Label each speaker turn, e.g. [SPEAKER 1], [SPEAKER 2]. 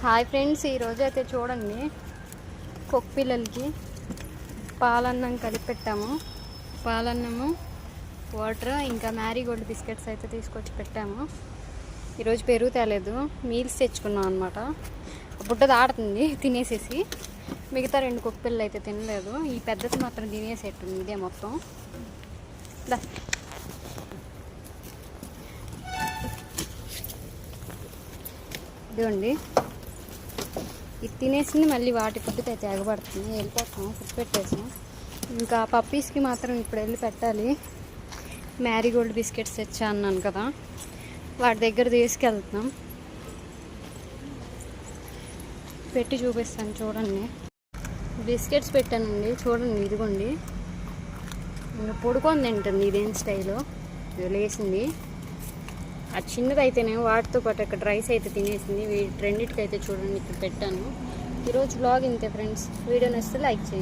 [SPEAKER 1] Hi friends, ఈరోజు అయితే చూడండి కుక్క పిల్లలకి పాలన్నం కలిపి పెట్టాము. పాలన్నము, వాటర్, ఇంకా మ్యారీగోల్డ్ బిస్కెట్స్ అయితే తీసుకొచ్చి పెట్టాము. ఈరోజు పెరుగు తేలేదు, మీల్స్ తెచ్చుకున్నాం అనమాట. బుడ్డది ఆడుతుంది తినేసేసి, మిగతా 2 కుక్క పిల్లలు అయితే తినలేదు. ఈ పెద్దది మాత్రం తినేసేట్టుంది ఇదే మొత్తం. ఇదిగోండి, ఇది తినేసింది. మళ్ళీ వాటి ఫుడ్కి అయితే ఎగబడుతుంది. వెళ్ళిపోతాం, ఫుడ్ పెట్టేసాం. ఇంకా పప్పీస్కి మాత్రం ఇప్పుడు వెళ్ళి పెట్టాలి. మ్యారీగోల్డ్ బిస్కెట్స్ తెచ్చా అన్నాను కదా, వాటి దగ్గర తీసుకెళ్తున్నాం. పెట్టి చూపిస్తాను చూడండి. బిస్కెట్స్ పెట్టానండి, చూడండి. ఇదిగోండి, ఇంకా పొడుకొని తింటుంది. ఇదేం స్టైలు, ఇది లేసింది. ఆ చిన్నది అయితేనే వాటితో పాటు అక్కడ రైస్ అయితే తినేసింది. వీటి రెండింటికి అయితే చూడండి ఇక్కడ పెట్టాను. ఈరోజు బ్లాగ్ ఇంతే ఫ్రెండ్స్. వీడియో నచ్చితే లైక్ చేయండి.